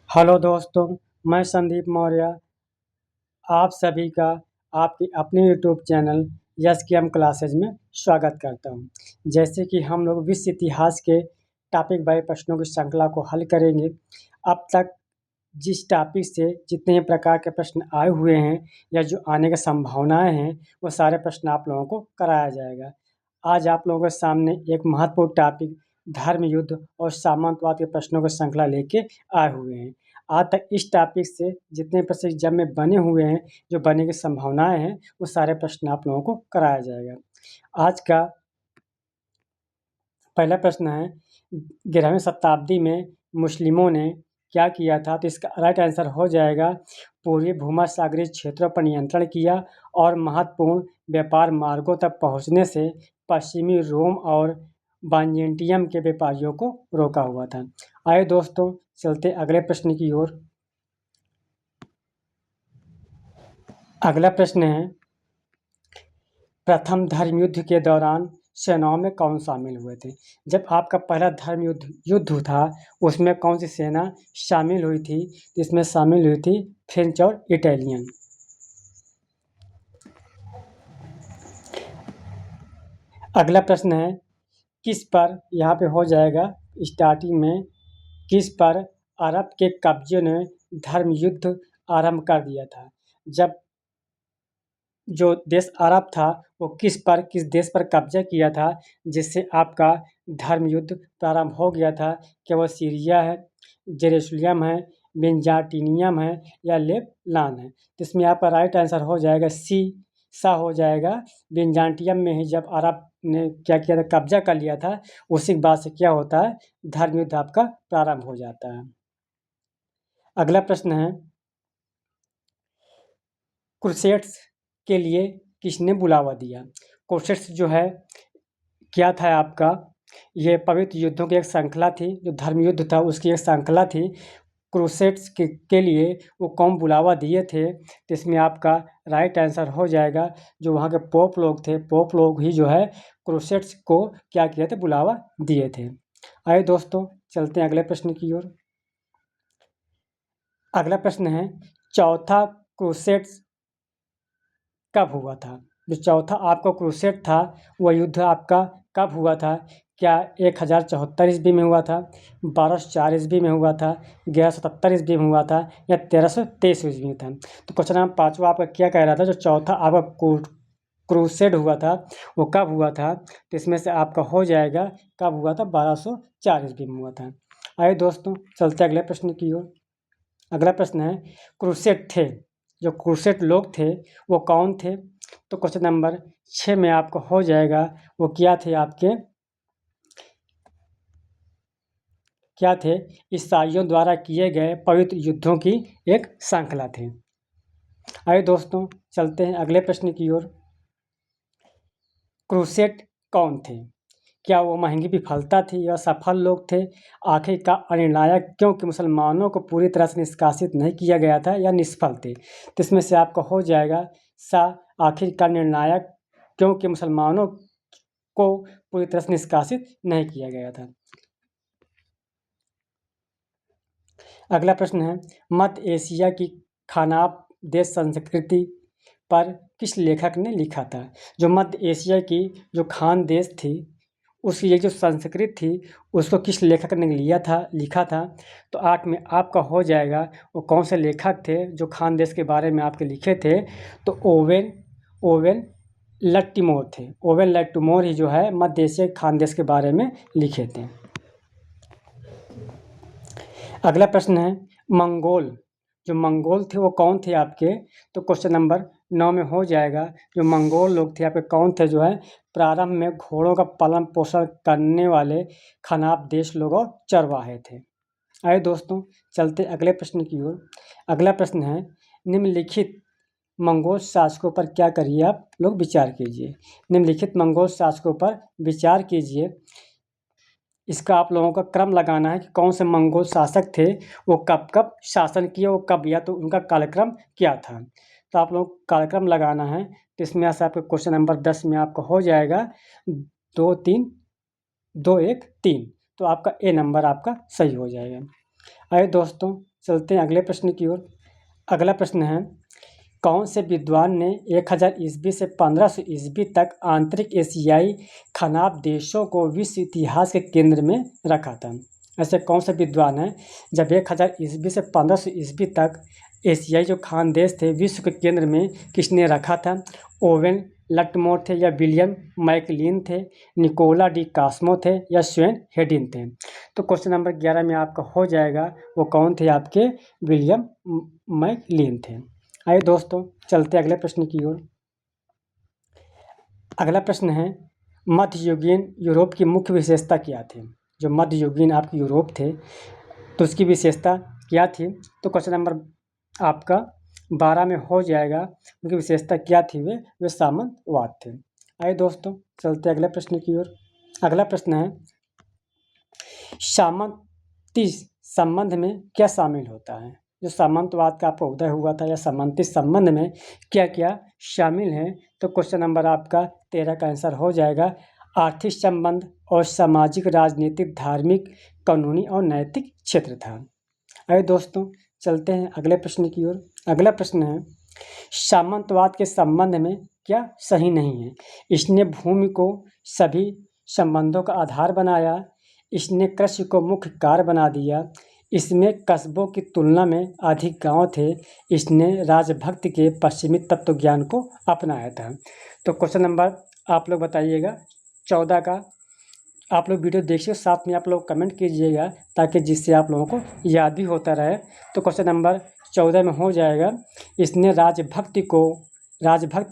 Hello दोस्तों, मैं संदीप मौर्य आप सभी का आपके अपने यूट्यूब चैनल एसकेएम क्लासेज में स्वागत करता हूं। जैसे कि हम लोग विश्व इतिहास के टॉपिक बाय प्रश्नों की श्रृंखला को हल करेंगे। अब तक जिस टॉपिक से जितने प्रकार के प्रश्न आए हुए हैं या जो आने की संभावनाएं हैं, वो सारे प्रश्न आप लोगों को कराया जाएगा। आज आप लोगों के सामने एक महत्वपूर्ण टॉपिक धर्म युद्ध और सामंतवाद के प्रश्नों की श्रृंखला लेके आए हुए हैं। आज तक इस टॉपिक से जितने प्रश्न एग्जाम में बने हुए हैं, जो बनने की संभावनाएं हैं, वो सारे प्रश्न आप लोगों को कराया जाएगा। आज का पहला प्रश्न है, 11वीं शताब्दी में मुस्लिमों ने क्या किया था? तो इसका राइट आंसर हो जाएगा, पूर्वी भूमध्यसागरीय क्षेत्रों पर नियंत्रण किया और महत्वपूर्ण व्यापार मार्गों तक पहुंचने से पश्चिमी रोम और बाइजेंटियम के व्यापारियों को रोका हुआ था। आइए दोस्तों, चलते अगले प्रश्न की ओर। अगला प्रश्न है, प्रथम धर्म युद्ध के दौरान सेनाओं में कौन शामिल हुए थे? जब आपका पहला धर्म युद्ध था, उसमें कौन सी सेना शामिल हुई थी? इसमें शामिल हुई थी फ्रेंच और इटालियन। अगला प्रश्न है, किस पर, यहाँ पे हो जाएगा स्टार्टिंग में, किस पर अरब के कब्जे ने धर्म युद्ध आरंभ कर दिया था? जब जो देश अरब था, वो किस देश पर कब्जा किया था जिससे आपका धर्म युद्ध प्रारंभ हो गया था? क्या वो सीरिया है, जेरूसलम है, बिजान्टिनियम है या लेबनान है? तो इसमें आपका राइट आंसर हो जाएगा सी, सा हो जाएगा। बिजान्टियम में ही जब अरब ने क्या किया था, कब्जा कर लिया था, उसी के बाद से क्या होता है, धर्म युद्ध आपका प्रारंभ हो जाता है। अगला प्रश्न है, क्रूसेड्स के लिए किसने बुलावा दिया? क्रूसेड्स जो है क्या था आपका, ये पवित्र युद्धों की एक श्रृंखला थी, जो धर्म युद्ध था उसकी एक श्रृंखला थी। क्रूसेड्स के लिए वो कौन बुलावा दिए थे? तो इसमें आपका राइट आंसर हो जाएगा, जो वहाँ के पोप लोग थे, पोप लोग ही जो है क्रूसेड्स को क्या किए थे, बुलावा दिए थे। आइए दोस्तों, चलते हैं अगले प्रश्न की ओर। अगला प्रश्न है, चौथा क्रूसेड्स कब हुआ था? जो चौथा आपका क्रूसेड था, वह युद्ध आपका कब हुआ था? क्या 1074 ईस्वी में हुआ था, 1204 ईस्वी में हुआ था, 1177 ईस्वी में हुआ था या 1323 ईस्वी में था? तो क्वेश्चन नंबर 5वां आपका क्या कह रहा था, जो चौथा आपका क्रूसेड हुआ था, वो कब हुआ था? तो इसमें से आपका हो जाएगा, कब हुआ था, 1204 ईस्वी में हुआ था। आइए दोस्तों, चलते अगले प्रश्न की ओर। अगला प्रश्न है, क्रूसेड थे, जो क्रूसेड लोग थे वो कौन थे? तो क्वेश्चन नंबर 6 में आपको हो जाएगा, वो क्या थे आपके, क्या थे? ईसाइयों द्वारा किए गए पवित्र युद्धों की एक श्रृंखला थे। आइए दोस्तों, चलते हैं अगले प्रश्न की ओर। क्रूसेड कौन थे? क्या वो महंगी विफलता थी या सफल लोग थे? आखिरकार अनिर्णायक क्योंकि मुसलमानों को पूरी तरह से निष्कासित नहीं किया गया था या निष्फल थे? तो इसमें से आपका हो जाएगा सा, आखिरकार निर्णायक क्योंकि मुसलमानों को पूरी तरह से निष्कासित नहीं किया गया था। अगला प्रश्न है, मध्य एशिया की खानाब देश संस्कृति पर किस लेखक ने लिखा था? जो मध्य एशिया की जो खान देश थी, उसकी ये जो संस्कृत थी, उसको किस लेखक ने लिखा था? तो 8 में आपका हो जाएगा, वो कौन से लेखक थे जो खान देश के बारे में आपके लिखे थे? तो ओवेन लट्टिमोर थे। ओवेन लट्टिमोर ही जो है मध्य एशिया खान देश के बारे में लिखे थे। अगला प्रश्न है, मंगोल, जो मंगोल थे वो कौन थे आपके? तो क्वेश्चन नंबर 9 में हो जाएगा, जो मंगोल लोग थे आपके कौन थे? जो है प्रारंभ में घोड़ों का पालन पोषण करने वाले खनाब देश लोग और चरवाहे थे। आइए दोस्तों, चलते अगले प्रश्न की ओर। अगला प्रश्न है, निम्नलिखित मंगोल शासकों पर क्या करिए आप लोग विचार कीजिए। निम्नलिखित मंगोल शासकों पर विचार कीजिए। इसका आप लोगों का क्रम लगाना है कि कौन से मंगोल शासक थे, वो कब कब शासन किए, वो कब, या तो उनका कालक्रम क्या था। तो आप लोग कालक्रम लगाना है। तो इसमें से आपका क्वेश्चन नंबर 10 में आपका हो जाएगा 2 3 2 1 3। तो आपका ए नंबर आपका सही हो जाएगा। आइए दोस्तों, चलते हैं अगले प्रश्न की ओर। अगला प्रश्न है, कौन से विद्वान ने 1000 ईस्वी से 1500 ईस्वी तक आंतरिक एशियाई खनाब देशों को विश्व इतिहास के केंद्र में रखा था? ऐसे कौन से विद्वान हैं जब 1000 ईस्वी से 1500 ईस्वी तक एशियाई जो खान देश थे विश्व के केंद्र में किसने रखा था? ओवेन लटमोर थे या विलियम मैकलिन थे, निकोला डी कास्मो थे या स्वेन हेडिन थे? तो क्वेश्चन नंबर 11 में आपका हो जाएगा वो कौन थे? आपके विलियम मैकलिन थे। आइए दोस्तों चलते अगले प्रश्न की ओर। अगला प्रश्न है, मध्ययुगीन यूरोप की मुख्य विशेषता क्या थी? जो मध्ययुगीन आपके यूरोप थे तो उसकी विशेषता क्या थी? तो क्वेश्चन नंबर आपका 12 में हो जाएगा उनकी विशेषता क्या थी? वे सामंतवाद थे। आइए दोस्तों चलते अगले प्रश्न की ओर। अगला प्रश्न है, सामंती संबंध में क्या शामिल होता है? जो सामंतवाद का आपका उदय हुआ था या सामंती संबंध में क्या क्या शामिल है? तो क्वेश्चन नंबर आपका 13 का आंसर हो जाएगा आर्थिक संबंध और सामाजिक, राजनीतिक, धार्मिक, कानूनी और नैतिक क्षेत्र था। आइए दोस्तों चलते हैं अगले प्रश्न की ओर। अगला प्रश्न है, सामंतवाद के संबंध में क्या सही नहीं है? इसने भूमि को सभी संबंधों का आधार बनाया, इसने कृषि को मुख्य कार्य बना दिया, इसमें कस्बों की तुलना में अधिक गांव थे, इसने राजभक्ति के पश्चिमी तत्व ज्ञान को अपनाया था। तो क्वेश्चन नंबर आप लोग बताइएगा 14 का। आप लोग वीडियो देखिए, साथ में आप लोग कमेंट कीजिएगा ताकि जिससे आप लोगों को याद भी होता रहे। तो क्वेश्चन नंबर 14 में हो जाएगा, इसने राजभक्ति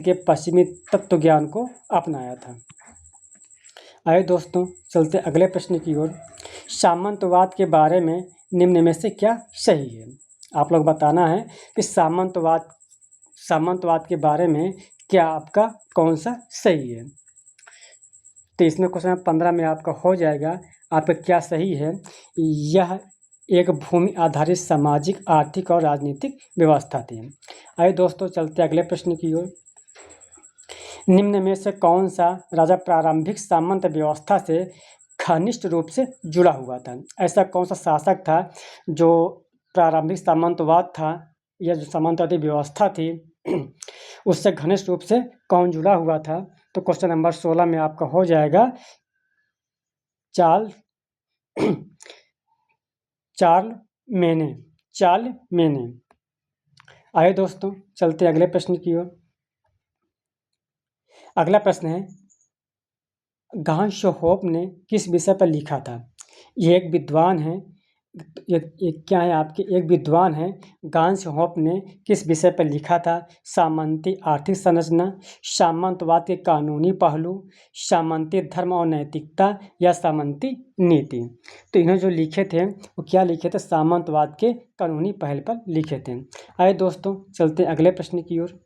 के पश्चिमी तत्व ज्ञान को अपनाया था। आइए दोस्तों चलते अगले प्रश्न की ओर। सामंतवाद के बारे में निम्न में से क्या सही है? आप लोग बताना है कि सामंतवाद के बारे में क्या आपका कौन सा सही है। तो इसमें क्वेश्चन 15 में आपका हो जाएगा आपका क्या सही है। यह एक भूमि आधारित सामाजिक, आर्थिक और राजनीतिक व्यवस्था थी। आइए दोस्तों चलते अगले प्रश्न की ओर। निम्न में से कौन सा राजा प्रारंभिक सामंत व्यवस्था से घनिष्ठ रूप से जुड़ा हुआ था? ऐसा कौन सा शासक था जो प्रारंभिक सामंतवाद था या जो सामंतवादी व्यवस्था थी उससे घनिष्ठ रूप से कौन जुड़ा हुआ था? तो क्वेश्चन नंबर 16 में आपका हो जाएगा चार्लमेने। आइए दोस्तों चलते अगले प्रश्न की ओर। अगला प्रश्न है, गांशहोप ने किस विषय पर लिखा था? ये एक विद्वान है, ये क्या है आपके एक विद्वान है। गांशहोप ने किस विषय पर लिखा था? सामंती आर्थिक संरचना, सामंतवाद के कानूनी पहलू, सामंती धर्म और नैतिकता या सामंती नीति? तो इन्होंने जो लिखे थे वो क्या लिखे थे? सामंतवाद के कानूनी पहल पर लिखे थे। आइए दोस्तों चलते अगले प्रश्न की ओर।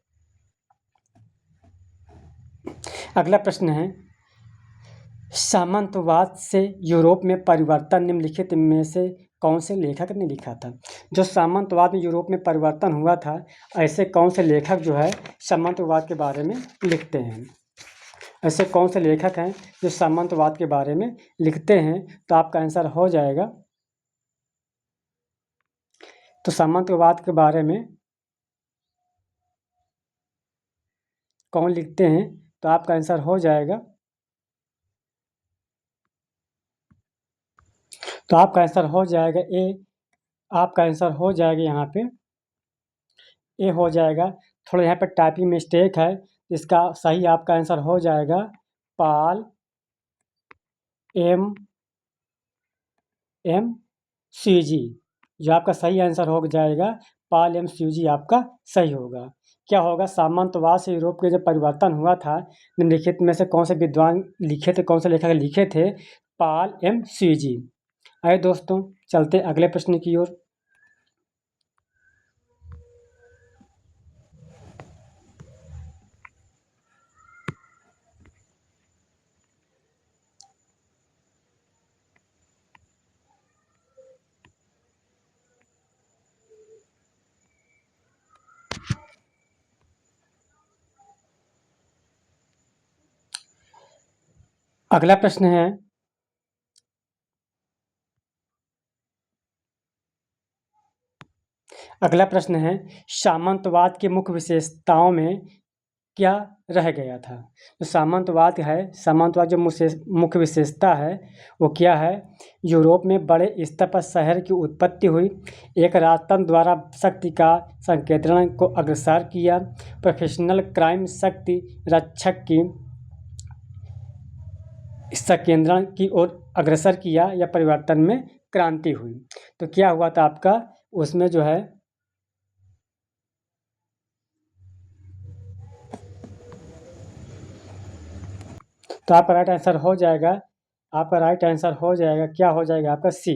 अगला प्रश्न है, सामंतवाद से यूरोप में परिवर्तन निम्नलिखित में से कौन से लेखक ने लिखा था? जो सामंतवाद में यूरोप में परिवर्तन हुआ था, ऐसे कौन से लेखक जो है सामंतवाद के बारे में लिखते हैं? ऐसे कौन से लेखक हैं जो सामंतवाद के बारे में लिखते हैं? तो आपका आंसर हो जाएगा, तो सामंतवाद के बारे में कौन लिखते हैं? तो आपका आंसर हो जाएगा, तो आपका आंसर हो जाएगा ए। आपका आंसर हो जाएगा यहाँ पे ए हो जाएगा। थोड़ा यहाँ पे टाइपिंग मिस्टेक है, इसका सही आपका आंसर हो जाएगा पाल एम सीजी। जो आपका सही आंसर हो जाएगा पाल एम सीजी आपका सही होगा। क्या होगा? सामंतवाद से यूरोप के जो परिवर्तन हुआ था निम्नलिखित में से कौन से विद्वान लिखे थे, कौन से लेखक लिखे थे? पाल एम सीजी। आइए दोस्तों चलते अगले प्रश्न की ओर। अगला प्रश्न है, अगला प्रश्न है, सामंतवाद की मुख्य विशेषताओं में क्या रह गया था? तो सामंतवाद है, सामंतवाद जो मुख्य विशेषता है वो क्या है? यूरोप में बड़े स्तर पर शहर की उत्पत्ति हुई, एक राजतंत्र द्वारा शक्ति का संकेंद्रण को अग्रसर किया, प्रोफेशनल क्राइम शक्ति रक्षक की संकेंद्रण की ओर अग्रसर किया, या परिवर्तन में क्रांति हुई। तो क्या हुआ था आपका उसमें जो है, तो आपका राइट आंसर हो जाएगा, आपका राइट आंसर हो जाएगा, क्या हो जाएगा आपका सी,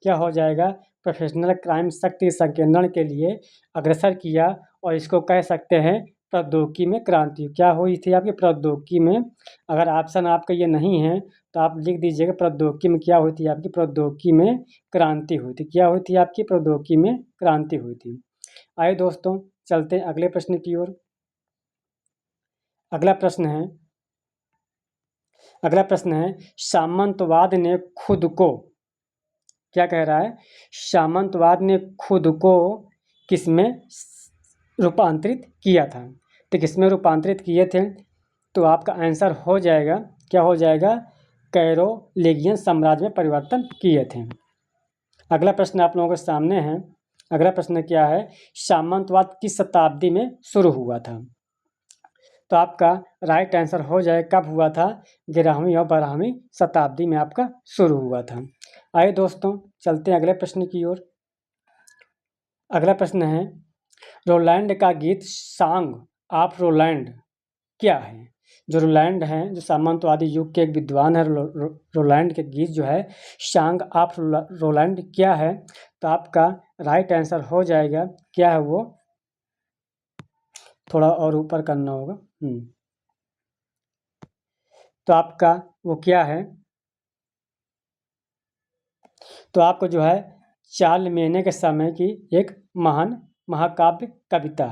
क्या हो जाएगा? प्रोफेशनल क्राइम शक्ति संकेंद्रण के लिए अग्रसर किया, और इसको कह सकते हैं प्रौद्योगिकी में क्रांति। क्या हुई थी आपकी प्रौद्योगिकी में? अगर ऑप्शन आपका ये नहीं है तो आप लिख दीजिएगा प्रौद्योगिकी में क्या हुई थी आपकी, प्रौद्योगिकी में क्रांति हुई थी। क्या हुई थी आपकी प्रौद्योगिकी में क्रांति हुई थी। आइए दोस्तों चलते हैं अगले प्रश्न की ओर। अगला प्रश्न है, सामंतवाद ने खुद को, क्या कह रहा है? सामंतवाद ने खुद को किसमें रूपांतरित किया था? तो किसमें रूपांतरित किए थे? तो आपका आंसर हो जाएगा, क्या हो जाएगा? कैरोलिंगियन साम्राज्य में परिवर्तन किए थे। अगला प्रश्न आप लोगों के सामने है। अगला प्रश्न क्या है, सामंतवाद किस शताब्दी में शुरू हुआ था? तो आपका राइट आंसर हो जाए कब हुआ था? 11वीं और 12वीं शताब्दी में आपका शुरू हुआ था। आइए दोस्तों चलते हैं अगले प्रश्न की ओर। अगला प्रश्न है, रोलैंड का गीत सॉन्ग ऑफ रोलैंड क्या है? जो रोलैंड हैं, जो सामंतवादी युग के एक विद्वान है, रोलैंड के गीत जो है सॉन्ग ऑफ रोलैंड क्या है? तो आपका राइट आंसर हो जाएगा, क्या है वो? थोड़ा और ऊपर करना होगा। तो आपका वो क्या है? तो आपको जो है चार्लमेने के समय की एक महान महाकाव्य कविता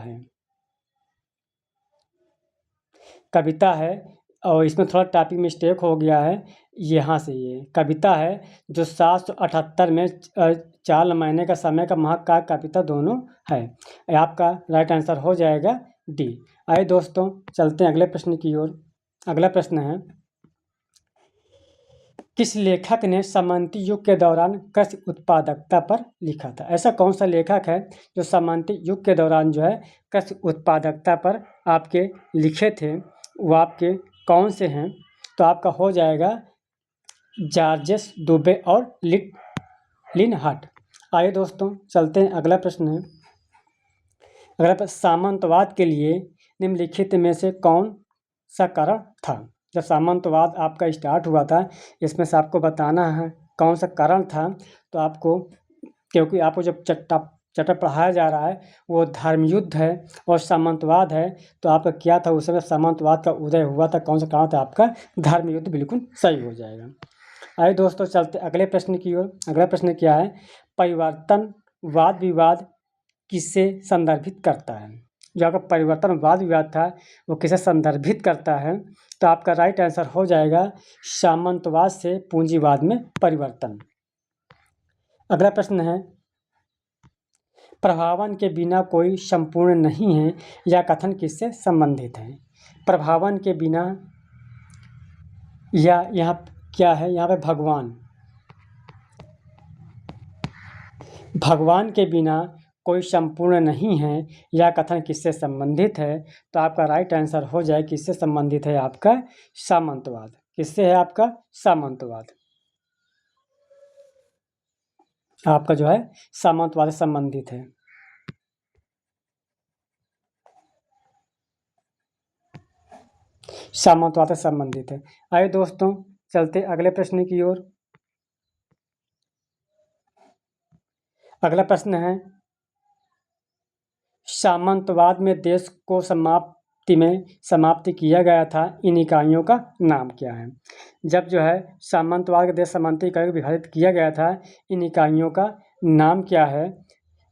है, और इसमें थोड़ा टाइपिंग मिस्टेक हो गया है। यहाँ से ये कविता है जो 778 में चार्लमेने का समय का महाकाव्य कविता दोनों है। आपका राइट आंसर हो जाएगा डी। आइए दोस्तों चलते हैं अगले प्रश्न की ओर। अगला प्रश्न है, किस लेखक ने सामंती युग के दौरान कृषि उत्पादकता पर लिखा था? ऐसा कौन सा लेखक है जो सामंती युग के दौरान जो है कृषि उत्पादकता पर आपके लिखे थे? वो आपके कौन से हैं? तो आपका हो जाएगा जॉर्जेस दुबे और लिनहार्ट। आइए दोस्तों चलते हैं अगला प्रश्न है। अगला प्रश्न, सामंतवाद के लिए निम्नलिखित में से कौन सा कारण था? जब सामंतवाद आपका स्टार्ट हुआ था, इसमें से आपको बताना है कौन सा कारण था। तो आपको, क्योंकि आपको जब चैप्टर पढ़ाया जा रहा है वो धर्मयुद्ध है और सामंतवाद है, तो आपका क्या था उस समय सामंतवाद का उदय हुआ था, कौन सा कारण था आपका? धर्मयुद्ध। बिल्कुल सही हो जाएगा। आइए दोस्तों चलते अगले प्रश्न की ओर। अगला प्रश्न क्या है, परिवर्तनवाद विवाद किसे संदर्भित करता है? जो आपका परिवर्तनवाद विवाद था वो किसे संदर्भित करता है? तो आपका राइट आंसर हो जाएगा सामंतवाद से पूंजीवाद में परिवर्तन। अगला प्रश्न है, प्रभावन के बिना कोई संपूर्ण नहीं है, यह कथन किससे संबंधित है? प्रभावन के बिना, या यहाँ क्या है, यहाँ पे भगवान के बिना कोई संपूर्ण नहीं है, यह कथन किससे संबंधित है? तो आपका राइट आंसर हो जाए किससे संबंधित है? आपका सामंतवाद। किससे है आपका? सामंतवाद। आपका जो है सामंतवाद से संबंधित है। सामंतवाद से संबंधित है। आइए दोस्तों चलते अगले प्रश्न की ओर। अगला प्रश्न है, सामंतवाद में देश को समाप्ति किया गया था, इन इकाइयों का नाम क्या है? जब जो है सामंतवाद के देश समाप्ति इकाइयों को विभाजित किया गया था, इन इकाइयों का नाम क्या है?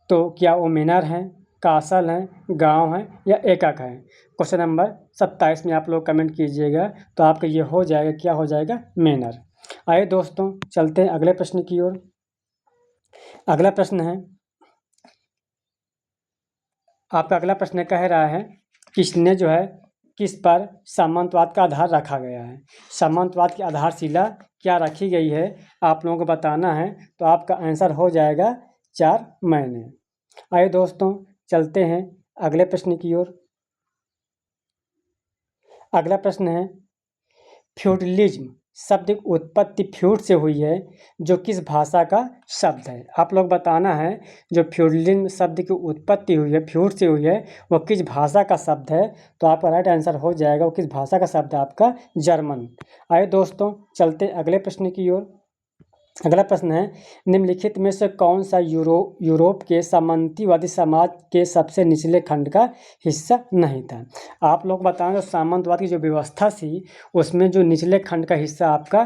तो क्या वो मेनर हैं, कासल हैं, गांव हैं, या एकक हैं? क्वेश्चन नंबर 27 में आप लोग कमेंट कीजिएगा। तो आपका ये हो जाएगा, क्या हो जाएगा? मेनर। आइए दोस्तों चलते हैं अगले प्रश्न की ओर। अगला प्रश्न है, आपका अगला प्रश्न कह रहा है किसने जो है किस पर सामंतवाद का आधार रखा गया है। सामंतवाद की आधारशिला क्या रखी गई है आप लोगों को बताना है। तो आपका आंसर हो जाएगा चारमैन। आइए दोस्तों चलते हैं अगले प्रश्न की ओर। अगला प्रश्न है फ्यूडलिज्म शब्द की उत्पत्ति फ्यूड से हुई है जो किस भाषा का शब्द है। आप लोग बताना है जो फ्यूडलिज्म शब्द की उत्पत्ति हुई है फ्यूड से हुई है वो किस भाषा का शब्द है। तो आपका राइट आंसर हो जाएगा वो किस भाषा का शब्द है आपका जर्मन। आइए दोस्तों चलते अगले प्रश्न की ओर। अगला प्रश्न है निम्नलिखित में से कौन सा यूरोप के सामंतीवादी समाज के सबसे निचले खंड का हिस्सा नहीं था। आप लोग बताएं जो सामंतवाद की जो व्यवस्था थी उसमें जो निचले खंड का हिस्सा आपका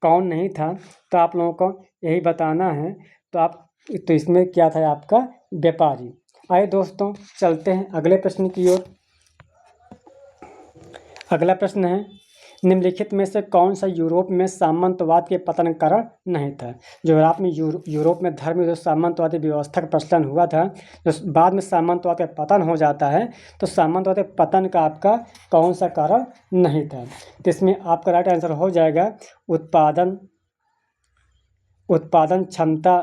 कौन नहीं था। तो आप लोगों को यही बताना है। तो इसमें क्या था आपका व्यापारी। आइए दोस्तों चलते हैं अगले प्रश्न की ओर। अगला प्रश्न है निम्नलिखित में से कौन सा यूरोप में सामंतवाद के पतन का कारण नहीं था। जो यूरोप में धर्म जो सामंतवादी व्यवस्था का प्रचलन हुआ था जो बाद में सामंतवाद का पतन हो जाता है तो सामंतवाद के पतन का आपका कौन सा कारण नहीं था। तो इसमें आपका राइट आंसर हो जाएगा उत्पादन क्षमता।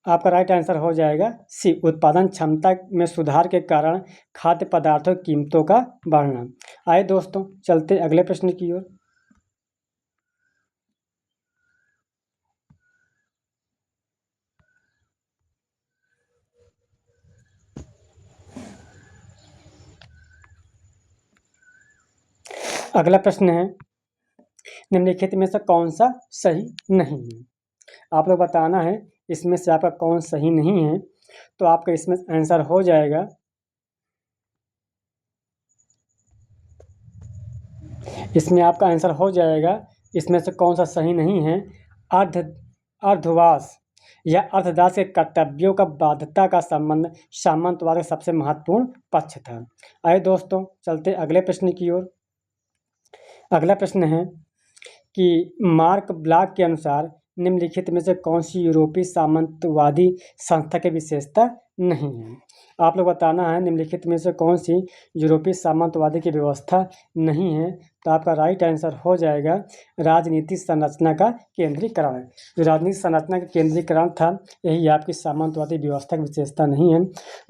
आपका राइट आंसर हो जाएगा सी उत्पादन क्षमता में सुधार के कारण खाद्य पदार्थों की कीमतों का बढ़ना। आइए दोस्तों चलते अगले प्रश्न की ओर। अगला प्रश्न है निम्नलिखित में से कौन सा सही नहीं है। आप लोग बताना है इसमें से आपका कौन सही नहीं है। तो आपका इसमें आंसर हो जाएगा इसमें आपका आंसर हो जाएगा इसमें से कौन सा सही नहीं है। अर्धवास या अर्धदास के कर्तव्यों का बाध्यता का संबंध सामंतवाद का सबसे महत्वपूर्ण पक्ष था। आइए दोस्तों चलते अगले प्रश्न की ओर। अगला प्रश्न है कि मार्क ब्लॉक के अनुसार निम्नलिखित में से कौन सी यूरोपीय सामंतवादी संस्था की विशेषता नहीं है। आप लोग बताना है निम्नलिखित में से कौन सी यूरोपीय सामंतवादी की व्यवस्था नहीं है। तो आपका राइट आंसर हो जाएगा राजनीतिक संरचना का केंद्रीकरण। जो राजनीतिक संरचना का केंद्रीकरण था यही आपकी सामंतवादी व्यवस्था की विशेषता नहीं है।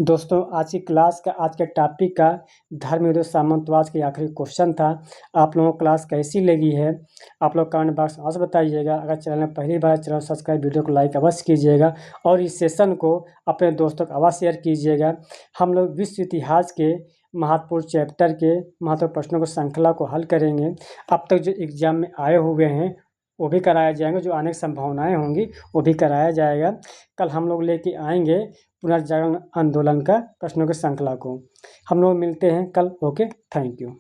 दोस्तों आज की क्लास का आज के टॉपिक का धर्म विरोधी सामंतवाद की आखिरी क्वेश्चन था। आप लोगों को क्लास कैसी लगी है आप लोग कमेंट बॉक्स में अवश्य बताइएगा। अगर चैनल में पहली बार चैनल सब्सक्राइब वीडियो को लाइक अवश्य कीजिएगा और इस सेशन को अपने दोस्तों को अवश्य शेयर कीजिएगा। हम लोग विश्व इतिहास के महत्वपूर्ण चैप्टर के महत्वपूर्ण प्रश्नों को श्रृंखला को हल करेंगे। अब तक जो एग्जाम में आए हुए हैं वो भी कराया जाएंगे जो आने की संभावनाएं होंगी वो भी कराया जाएगा। कल हम लोग लेके आएंगे पुनर्जागरण आंदोलन का प्रश्नों की श्रृंखला को। हम लोग मिलते हैं कल। Okay thank you.